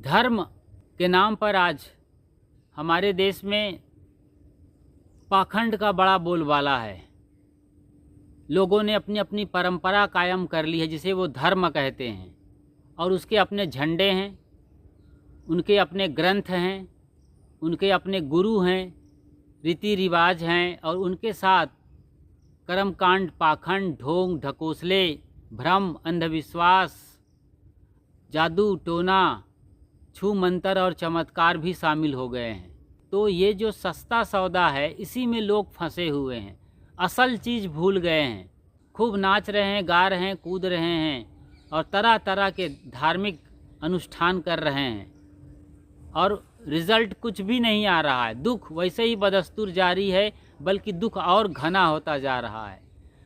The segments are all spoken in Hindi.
धर्म के नाम पर आज हमारे देश में पाखंड का बड़ा बोलबाला है। लोगों ने अपनी अपनी परंपरा कायम कर ली है जिसे वो धर्म कहते हैं, और उसके अपने झंडे हैं, उनके अपने ग्रंथ हैं, उनके अपने गुरु हैं, रीति रिवाज हैं, और उनके साथ कर्मकांड, पाखंड, ढोंग, ढकोसले, भ्रम, अंधविश्वास, जादू टोना, छू मंतर और चमत्कार भी शामिल हो गए हैं। तो ये जो सस्ता सौदा है इसी में लोग फंसे हुए हैं, असल चीज़ भूल गए हैं। खूब नाच रहे हैं, गा रहे हैं, कूद रहे हैं और तरह तरह के धार्मिक अनुष्ठान कर रहे हैं, और रिज़ल्ट कुछ भी नहीं आ रहा है। दुख वैसे ही बदस्तूर जारी है, बल्कि दुख और घना होता जा रहा है।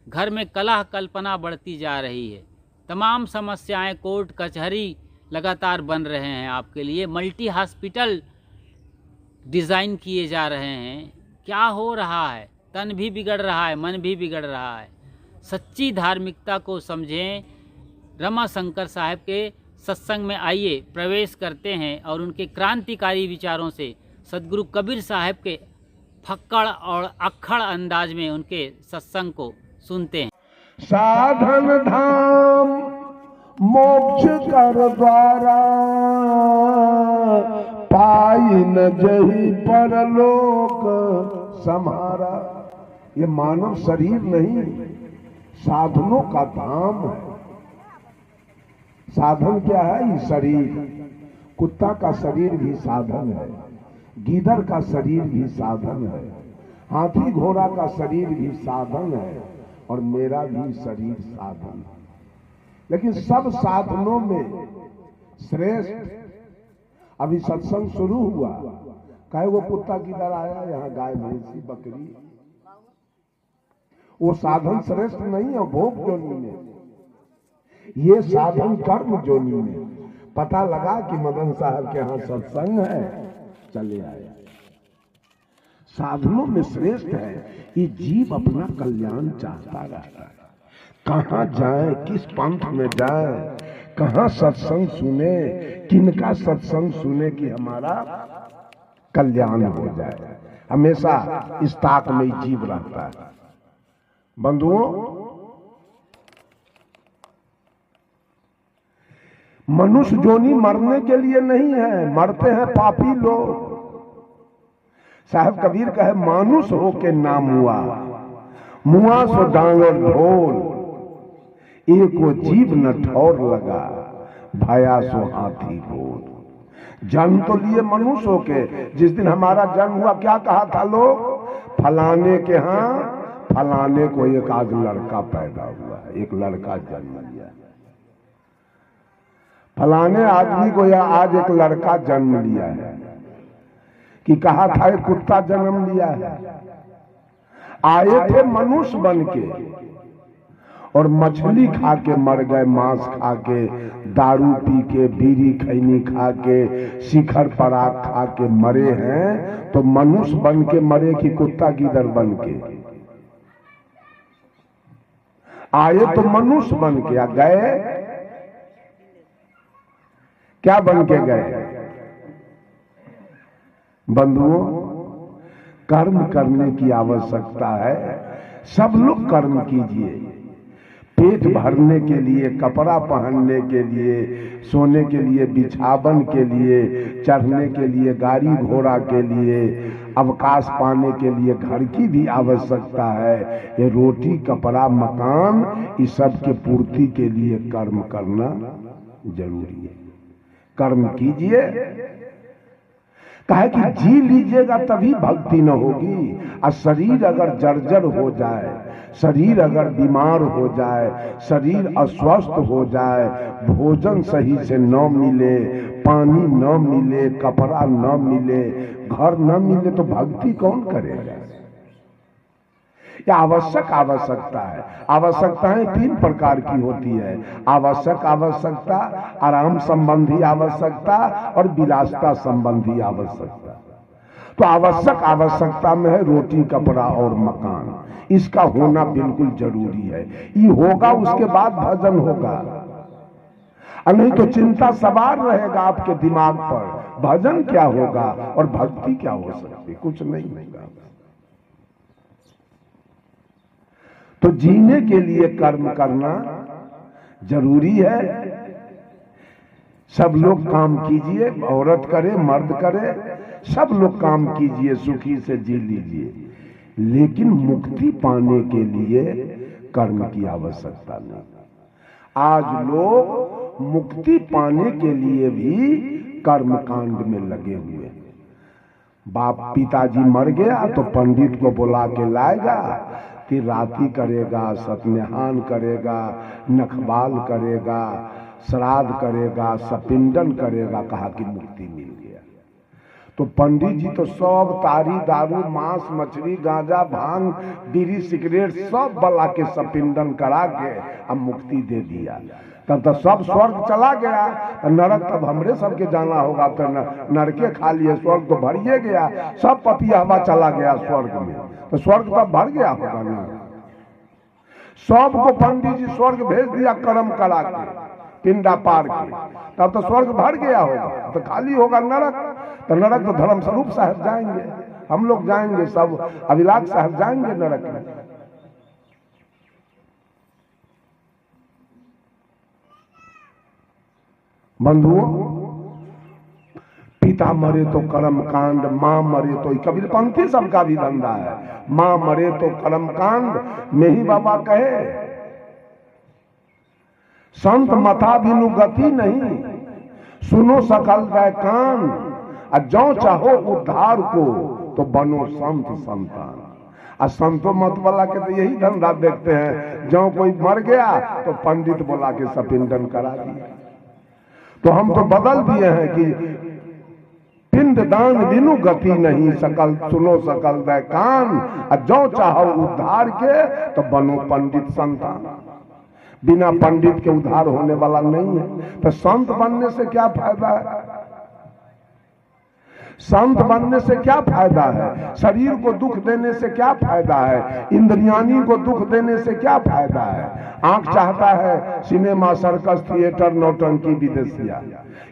घर में कलह कल्पना बढ़ती जा रही है। तमाम समस्याएं, कोर्ट कचहरी लगातार बन रहे हैं आपके लिए। मल्टी हॉस्पिटल डिज़ाइन किए जा रहे हैं। क्या हो रहा है? तन भी बिगड़ रहा है, मन भी बिगड़ रहा है। सच्ची धार्मिकता को समझें। रमा शंकर साहब के सत्संग में आइए, प्रवेश करते हैं और उनके क्रांतिकारी विचारों से सदगुरु कबीर साहब के फक्कड़ और अक्खड़ अंदाज में उनके सत्संग को सुनते हैं। साधन धाम मोक्ष कर द्वारा, पाई न जही परलोक समारा। ये मानव शरीर नहीं, साधनों का धाम है। साधन क्या है? ये शरीर। कुत्ता का शरीर भी साधन है, गीदड़ का शरीर भी साधन है, हाथी घोड़ा का शरीर भी साधन है, और मेरा भी शरीर साधन है। लेकिन सब साधनों में श्रेष्ठ, अभी सत्संग शुरू हुआ, कहे वो कुत्ता किधर आया, यहाँ गाय भैंसी बकरी, वो साधन श्रेष्ठ नहीं है भोग जोनी में, ये साधन कर्म जोनी में। पता लगा कि मदन साहब के यहाँ सत्संग है, चले आए। साधनों में श्रेष्ठ है ये जीव अपना कल्याण चाहता रहता है। कहाँ जाए, किस पंथ में जाए, कहाँ सत्संग सुने, किनका सत्संग सुने कि हमारा कल्याण हो जाए। हमेशा इस ताक में जीव रहता है। बंधुओं, मनुष्य जोनी मरने के लिए नहीं है, मरते हैं पापी लोग। साहब कबीर कहे मानुष हो के नाम हुआ, मुआ सो डांगर ढोल, एको जीव न ठौर लगा, भाया सो हाथी बोल। जन्म तो लिए मनुष्य हो के। जिस दिन हमारा जन्म हुआ क्या कहा था लोग? फलाने के यहाँ फलाने को एक आज लड़का पैदा हुआ है, एक लड़का जन्म लिया। फलाने आदमी को या आज एक लड़का जन्म लिया है, कि कहा था एक कुत्ता जन्म लिया है। आए थे मनुष्य बन के और मछली खा के मर गए, मांस खा के, दारू पी के, बीड़ी खैनी खा के, शिखर पराग खा के मरे हैं। तो मनुष्य बन के मरे कि कुत्ता गीदड़ बन के? आए तो मनुष्य बन के, आ गए क्या बन के गए? बंधुओं, कर्म करने की आवश्यकता है। सब लोग कर्म कीजिए। पेट भरने के लिए, कपड़ा पहनने के लिए, सोने के लिए, बिछावन के लिए, चढ़ने के लिए, गाड़ी घोड़ा के लिए, अवकाश पाने के लिए घर की भी आवश्यकता है। ये रोटी, कपड़ा, मकान, इस सब के पूर्ति के लिए कर्म करना जरूरी है। कर्म कीजिए। कहे कि जी लीजिएगा तभी भक्ति न होगी। और शरीर अगर जर्जर हो जाए, शरीर अगर बीमार हो जाए, शरीर अस्वस्थ हो जाए, भोजन सही से न मिले, पानी न मिले, कपड़ा न मिले, घर न मिले, तो भक्ति कौन करेगा? यह आवश्यक आवश्यकता है। आवश्यकताएं तीन प्रकार की होती है। आवश्यक आवश्यकता, आराम संबंधी आवश्यकता और विलासता संबंधी आवश्यकता। तो आवश्यक आवश्यकता में है रोटी, कपड़ा और मकान। इसका होना बिल्कुल जरूरी है। ये होगा, उसके बाद भजन होगा। और नहीं तो चिंता सवार रहेगा आपके दिमाग पर, भजन क्या होगा और भक्ति क्या हो सकती, कुछ नहीं होगा। तो जीने के लिए कर्म करना जरूरी है। सब लोग काम कीजिए, औरत करे मर्द करे, सब लोग काम कीजिए, सुखी से जी लीजिए, लेकिन मुक्ति पाने के लिए कर्म की आवश्यकता नहीं। आज लोग मुक्ति पाने के लिए भी कर्म कांड में लगे हुए हैं। बाप पिताजी मर गया तो पंडित को बुला के लाएगा, तिराती करेगा, सत्यनारायण करेगा, नखबाल करेगा, श्राद्ध करेगा, सपिंडन करेगा, कहा कि मुक्ति मिल गया। तो पंडित जी तो सब तारी दारू मांस मछली गांजा भांग बीड़ी सिगरेट सब बला के सपिंडन करा के अब मुक्ति दे दिया। तब तो सब स्वर्ग चला गया, तो नरक तब हमरे सबके जाना होगा, तो नरके खा लिए, स्वर्ग तो भरिए गया, सब पपिया हवा चला गया स्वर्ग में, तो स्वर्ग तब भर गया होगा ना। सबको पंडित जी स्वर्ग भेज दिया कर्म करा के, पिंडा पार के, तब तो स्वर्ग भर गया होगा, तो खाली होगा नरक। तो नरक तो धर्म स्वरूप साहब जाएंगे, हम लोग जाएंगे, सब अभिलाष साहब जाएंगे नरक में। बंधुओं, पिता मरे तो कर्म कांड, मां मरे तो, कबीर पंथी सबका भी धंधा है, मां मरे तो कर्म कांड में ही बाबा कहे, संत मथा बिनु गति नहीं, सुनो सकल दै कान, जो चाहो उद्धार को तो बनो संत संतान। और संतो मत वाला के तो यही धंधा देखते हैं, जो कोई मर गया तो पंडित बुला के सपिंडन करा दिया। तो हम तो बदल दिए हैं कि पिंड दान बिनु गति नहीं, सकल सुनो सकल दै कान, जो चाहो उद्धार के तो बनो पंडित संतान। बिना पंडित के उद्धार होने वाला नहीं है। तो संत बनने से क्या फायदा है? संत बनने से क्या फायदा है? शरीर को दुख देने से क्या फायदा है? इंद्रियानी को दुख देने से क्या फायदा है? आंख चाहता है सिनेमा, सर्कस, थिएटर, नौटंकी, विदेशिया,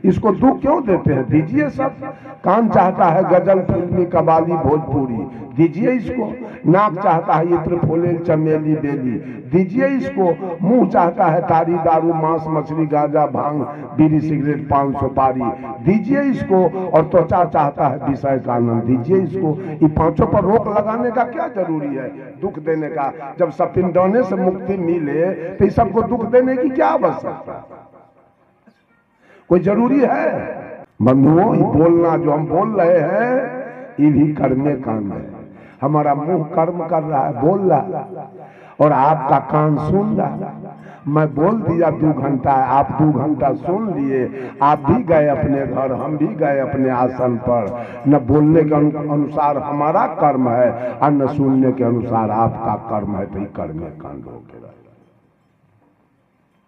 इसको दुख क्यों देते हैं? दीजिए सब। कान चाहता है गजल, फिल्मी, कबाली, भोजपुरी, दीजिए इसको। नाक चाहता है इत्र, फूलेल, चमेली, बेली, दीजिए इसको। मुंह चाहता है तारी, दारू, मांस, मछली, गांजा, भांग, बीड़ी, सिगरेट, पान, सुपारी, दीजिए इसको। और त्वचा चाहता है विषय का आनंद, दीजिए इसको। ये पांचों पर रोक लगाने का क्या जरूरी है? दुख देने का। जब सपिंडोने से मुक्ति मिले तो इस सबको दुख देने की क्या आवश्यकता? कोई जरूरी है? बंधुओं, ये बोलना जो हम बोल रहे हैं ये भी कर्मे कांड है। हमारा मुंह कर्म कर रहा है, बोल रहा है, और आपका कान सुन रहा। मैं बोल दिया 2 घंटा, आप 2 घंटा सुन लिए, आप भी गए अपने घर, हम भी गए अपने आसन पर। न बोलने के अनुसार हमारा कर्म है और न सुनने के अनुसार आपका कर्म है, तो ये कर्मे कांड हो गया।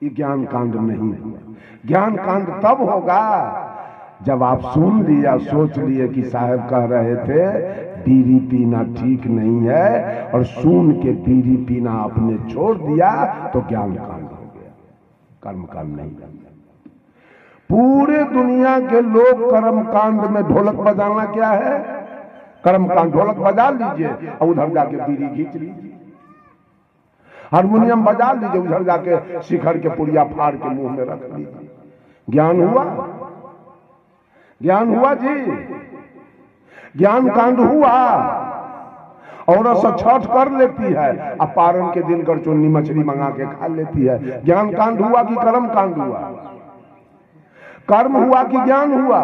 ये ज्ञान कांड नहीं है। ज्ञान कांड तब होगा जब आप सुन लिया, सोच लिए कि साहब कह रहे थे बीड़ी पीना ठीक नहीं है, और सुन के बीड़ी पीना आपने छोड़ दिया, तो ज्ञान कांड हो गया, कर्म कांड नहीं। पूरे दुनिया के लोग कर्म कांड में ढोलक बजाना क्या है? कर्म कांड। ढोलक बजा लीजिए और उधर जाके बीड़ी खींच लीजिए, हारमोनियम बजा लीजिए, उधर जाके शिखर के पुड़िया फाड़ के मुंह में रख लीजिए। ज्ञान हुआ? ज्ञान हुआ जी? ज्ञान कांड हुआ। औरत से छठ कर लेती है, अब पारण के दिन कर चुन्नी मछली मंगा के खा लेती है। ज्ञान कांड हुआ कि कर्म कांड हुआ? कर्म हुआ कि ज्ञान हुआ?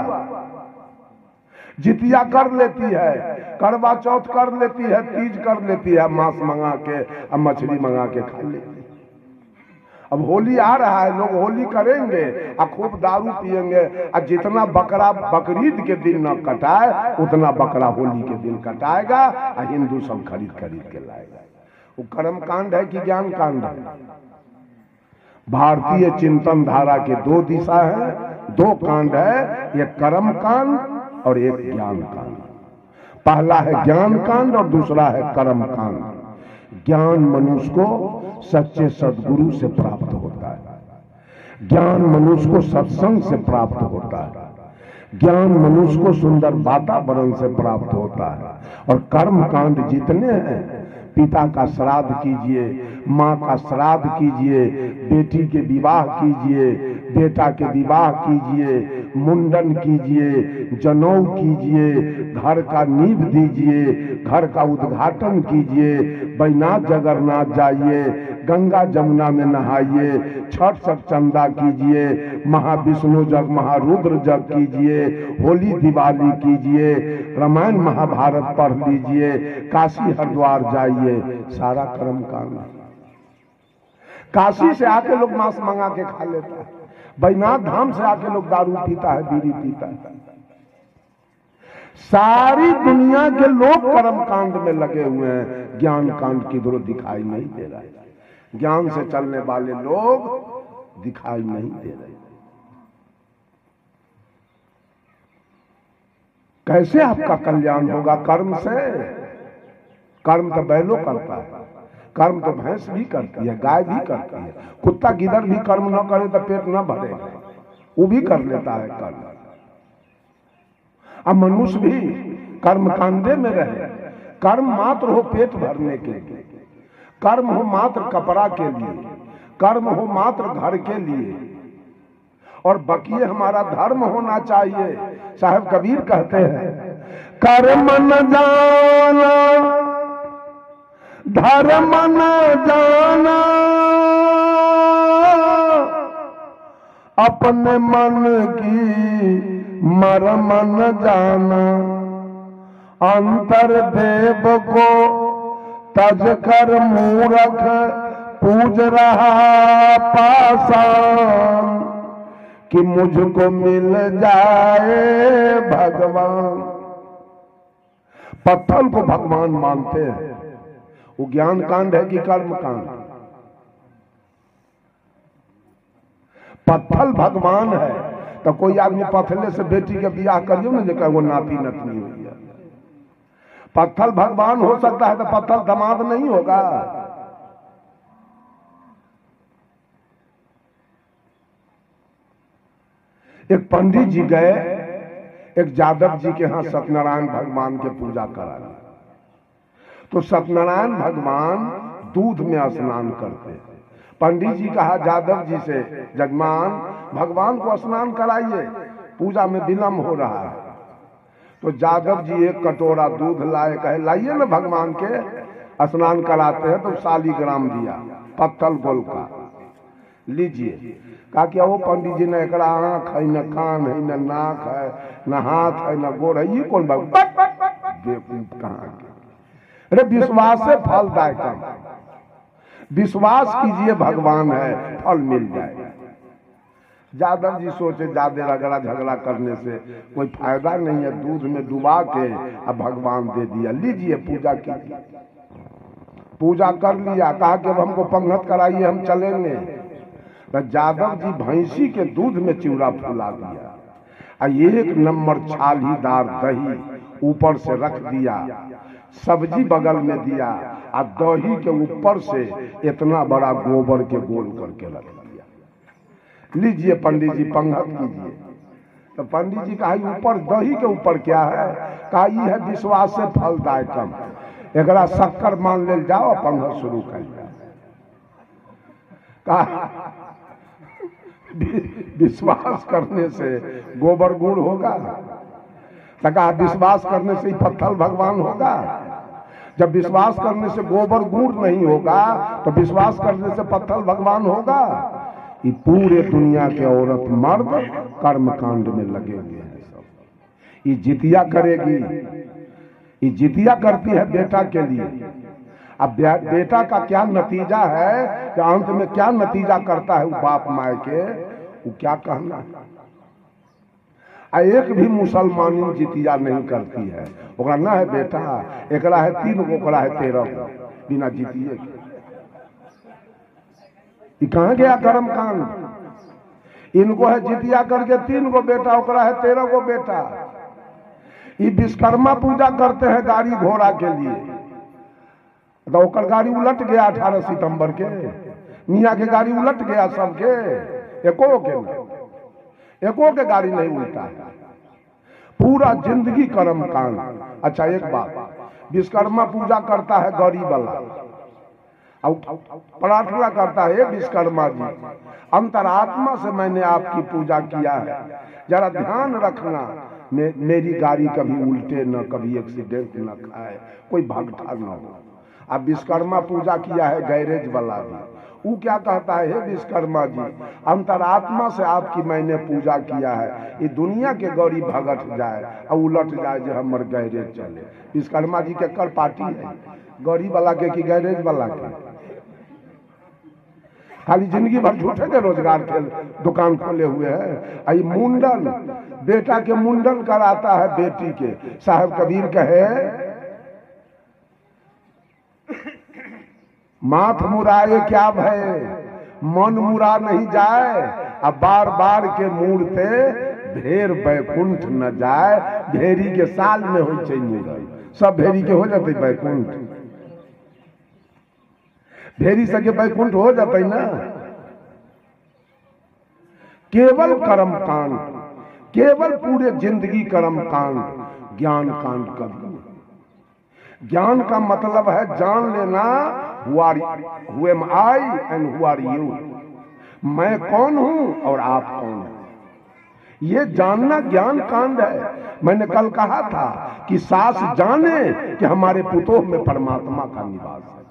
जितिया कर लेती है, करवा चौथ कर लेती है, तीज कर लेती है, मांस मंगा के अब मछली मंगा के खा लेती है। अब होली आ रहा है, लोग होली करेंगे और खूब दारू पिएंगे, और जितना बकरा बकरीद के दिन न कटाए उतना बकरा होली के दिन कटाएगा, और हिंदू सब खरीद खरीद के लाएगा। वो कर्म कांड है कि ज्ञान कांड है? भारतीय चिंतन धारा के 2 दिशा है, 2 कांड है, एक कर्म कांड और एक ज्ञान कांड। पहला है ज्ञान कांड और दूसरा है कर्म कांड। ज्ञान मनुष्य को सच्चे सदगुरु से प्राप्त होता है। ज्ञान मनुष्य को सत्संग से प्राप्त होता है, ज्ञान मनुष्य को सुंदर वातावरण से प्राप्त होता है। और कर्म कांड जितने हैं, पिता का श्राद्ध कीजिए, माँ का श्राद्ध कीजिए, बेटी के विवाह कीजिए, बेटा के विवाह कीजिए, मुंडन कीजिए, जनेऊ कीजिए, घर का नींव दीजिए, घर का उद्घाटन कीजिए, बैनाथ जगन्नाथ जाइए, गंगा जमुना में नहाइए, छठ सब चंदा कीजिए, महाविष्णु जग महारुद्र जग कीजिए, होली दिवाली कीजिए, रामायण महाभारत पढ़ लीजिए, काशी हरिद्वार जाइए, सारा कर्म कांड। काशी से आके लोग मांस मंगा के खा लेता है, बैनाथ धाम से आके लोग दारू पीता है, बीड़ी पीता है। सारी दुनिया के लोग कर्म कांड में लगे हुए हैं, ज्ञान कांड किधर दिखाई नहीं दे रहा है। ज्ञान से चलने वाले लोग दिखाई नहीं दे रहे। कैसे आपका कल्याण होगा? कर्म से। कर्म तो बैलो करता है, कर्म तो भैंस भी करती है, गाय भी करती है, कुत्ता गिदड़ भी कर्म न करे तो पेट न भरेगा, वो भी कर लेता है कर्म। अब मनुष्य भी कर्म कांडे में रहे, कर्म मात्र हो पेट भरने के लिए, कर्म हो मात्र कपड़ा के लिए, कर्म हो मात्र घर के लिए, और बकिए हमारा धर्म होना चाहिए। साहब कबीर कहते हैं, कर्म न जाना धर्म न जाना, अपने मन की मर्म न जाना, अंतर देव को तज कर मूरख पूज रहा पाषाण, कि मुझको मिल जाए भगवान। पत्थर को भगवान मानते हैं, वो ज्ञान कांड है कि कर्म कांड? पत्थर भगवान है तो कोई आदमी पत्थले से बेटी के ब्याह करियो ना, जो वो नाती नतनी हुई है। पत्थर भगवान हो सकता है तो पत्थर दामाद नहीं होगा। एक पंडित जी गए एक जादव जी के यहाँ सत्यनारायण भगवान के पूजा करा, तो सत्यनारायण भगवान दूध में स्नान करते। पंडित जी कहा जादव जी से, जजमान भगवान को स्नान कराइए, पूजा में विलम्ब हो रहा है। तो जादव जी एक कटोरा दूध लाए, कहे लाइए ना भगवान के स्नान कराते हैं। तो शालीग्राम दिया, पत्थल गोल का, लीजिए। कहा क्या वो पंडित जी ने, एक आंख है न कान है न नाक है न हाथ है न गोड़ है, ये कौन बेवकूफ कहाँ के? अरे विश्वास से फलदायक, विश्वास कीजिए भगवान है, फल मिल जाएगा। जादव जी सोचे ज्यादा रगड़ा झगड़ा करने से कोई फायदा नहीं है, दूध में डुबा के अब भगवान दे दिया, लीजिए पूजा कीजिए। पूजा कर लिया, कहा कि अब हमको पंगत कराइए, हम चलेंगे। तो जादव जी भैंसी के दूध में चिवड़ा फुला दिया, एक नंबर छालीदार दही ऊपर से रख दिया, सब्जी बगल में दिया, और दही के ऊपर से इतना बड़ा गोबर के गोल करके रख दिया। लीजिए पंडित जी पंगत कीजिए। तो पंडित जी कहा ऊपर दही के ऊपर क्या है? कहा है विश्वास से फलदायकम, एकरा शक्कर मान ले जाओ, पंगत शुरू कर जाओ। कहा विश्वास करने से गोबर गुड़ होगा? तो कहा विश्वास करने से ही पत्थर भगवान होगा? जब विश्वास करने से गोबर गुड़ नहीं होगा तो विश्वास करने से पत्थर भगवान होगा? ये पूरे दुनिया के औरत मर्द कर्म कांड में लगे हुए हैं सब। ये जितिया करेगी, ये जितिया करती है बेटा के लिए। अब बेटा का क्या नतीजा है कि अंत में क्या नतीजा करता है वो बाप माए के, वो क्या कहना। एक भी मुसलमानी जितिया नहीं करती है, ओकरा ना है बेटा, एकरा है 3 गो, ओकरा है 13 गो, बिना जितिए के। कहाँ गया कर्म कांड? इनको है जितिया करके 3 गो बेटा, ओकरा है 13 गो बेटा। ये विश्वकर्मा पूजा करते हैं गाड़ी घोड़ा के लिए, तो ओकर गाड़ी उलट गया 18 सितंबर के, मियाँ के गाड़ी उलट गया सबके, एको के नहीं, एको के गाड़ी नहीं उल्टा है, पूरा जिंदगी कर्म कांड। अच्छा एक बात, विश्वकर्मा पूजा करता है गौरी वाला, अब प्रार्थना करता है विश्वकर्मा जी अंतरात्मा से मैंने आपकी पूजा किया है, जरा ध्यान रखना मेरी गाड़ी कभी उल्टे न, कभी एक्सीडेंट न खाए, कोई भागठा न हो। अब विश्वकर्मा पूजा किया है गैरेज वाला भी, वो क्या कहता है, हे विश्वकर्मा जी अंतरात्मा से आपकी मैंने पूजा किया है, ये दुनिया के गौरी भगत जाए और उलट जाए जो हमर गैरेज चले। विश्वकर्मा जी के कर पार्टी है, गौरी वाला के कि गैरेज वाला के? खाली जिंदगी भर झूठे के रोजगार के दुकान खोले हुए हैं। आई मुंडन, बेटा के मुंडन कराता है बेटी के। साहब कबीर कहे माथ मुराए क्या भय, मन मुरा नहीं जाए, अब बार बार के मूड़ते भेर बैकुंठ न जाए। भेरी के साल में हो चाहिए, सब भेरी के हो जाते बैकुंठ, भेरी सके बैकुंठ हो जाते ना। केवल कर्म कांड, केवल पूरे जिंदगी कर्म कांड, ज्ञान कांड कभी। ज्ञान का मतलब है जान लेना who am I and who are you, मैं कौन हूं और आप कौन हैं, ये जानना ज्ञान कांड है। मैंने कल कहा था कि सास जाने कि हमारे पुतोह में परमात्मा का निवास है,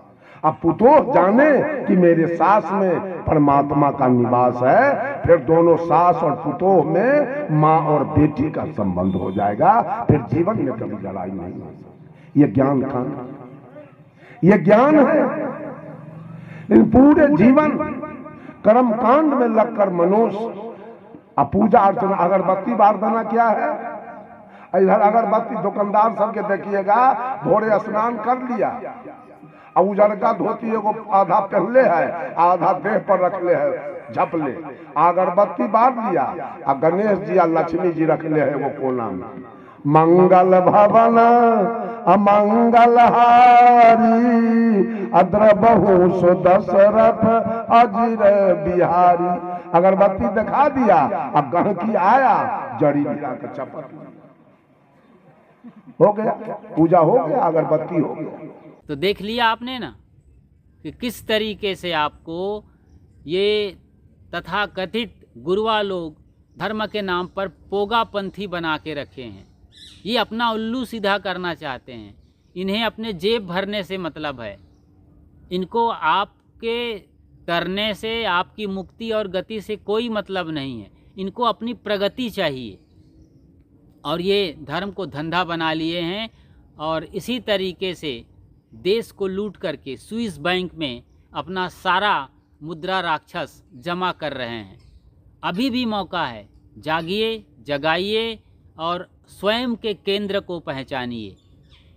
अब पुतोह जाने कि मेरे सास में परमात्मा का निवास है, फिर दोनों सास और पुतोह में माँ और बेटी का संबंध हो जाएगा, फिर जीवन में कभी लड़ाई नहीं हो सकती। ये ज्ञान कांड, ये ज्ञान है। लेकिन पूरे जीवन कर्म कांड में लगकर मनुष्य अब पूजा अर्चना, अगरबत्ती बार देना क्या है, इधर अगरबत्ती दुकानदार सबके देखिएगा, भोरे स्नान कर लिया, अब उजरका धोती एगो आधा पहनले है, आधा देह पर रख ले है झपले, अगरबत्ती बार लिया, आ गणेश जी या लक्ष्मी जी रख ले है वो कोना में। मंगल भवन अमंगल हारी, अद्रबहु सुदशरथ अजिर बिहारी। अगरबत्ती दिखा दिया, अब गहकी आया, जड़ी गिरा के चपट हो गया, पूजा हो गया, अगरबत्ती हो गया। तो देख लिया आपने ना कि किस तरीके से आपको ये तथाकथित गुरुआ लोग धर्म के नाम पर पोगापंथी बना के रखे हैं। ये अपना उल्लू सीधा करना चाहते हैं, इन्हें अपने जेब भरने से मतलब है, इनको आपके तरने से, आपकी मुक्ति और गति से कोई मतलब नहीं है, इनको अपनी प्रगति चाहिए। और ये धर्म को धंधा बना लिए हैं और इसी तरीके से देश को लूट करके स्विस बैंक में अपना सारा मुद्रा राक्षस जमा कर रहे हैं। अभी भी मौका है, जागिए, जगाइए और स्वयं के केंद्र को पहचानिए,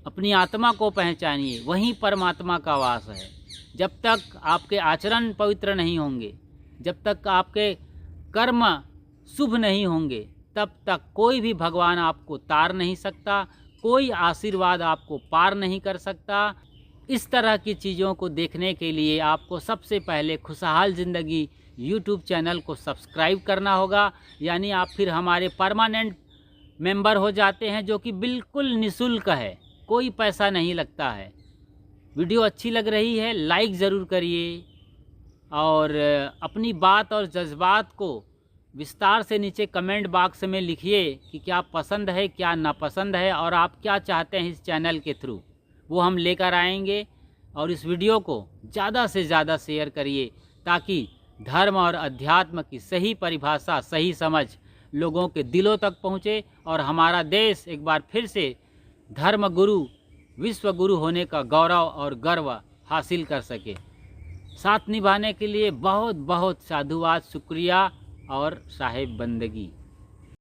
अपनी आत्मा को पहचानिए, वहीं परमात्मा का वास है। जब तक आपके आचरण पवित्र नहीं होंगे, जब तक आपके कर्म शुभ नहीं होंगे, तब तक कोई भी भगवान आपको तार नहीं सकता, कोई आशीर्वाद आपको पार नहीं कर सकता। इस तरह की चीज़ों को देखने के लिए आपको सबसे पहले खुशहाल ज़िंदगी यूट्यूब चैनल को सब्सक्राइब करना होगा, यानी आप फिर हमारे परमानेंट मेंबर हो जाते हैं, जो कि बिल्कुल निःशुल्क है, कोई पैसा नहीं लगता है। वीडियो अच्छी लग रही है लाइक ज़रूर करिए और अपनी बात और जज्बात को विस्तार से नीचे कमेंट बॉक्स में लिखिए कि क्या पसंद है, क्या नापसंद है और आप क्या चाहते हैं इस चैनल के थ्रू, वो हम लेकर आएंगे। और इस वीडियो को ज़्यादा से ज़्यादा शेयर करिए ताकि धर्म और अध्यात्म की सही परिभाषा, सही समझ लोगों के दिलों तक पहुँचे और हमारा देश एक बार फिर से धर्म गुरु, विश्व गुरु होने का गौरव और गर्व हासिल कर सके। साथ निभाने के लिए बहुत बहुत साधुवाद, शुक्रिया और साहेब बंदगी।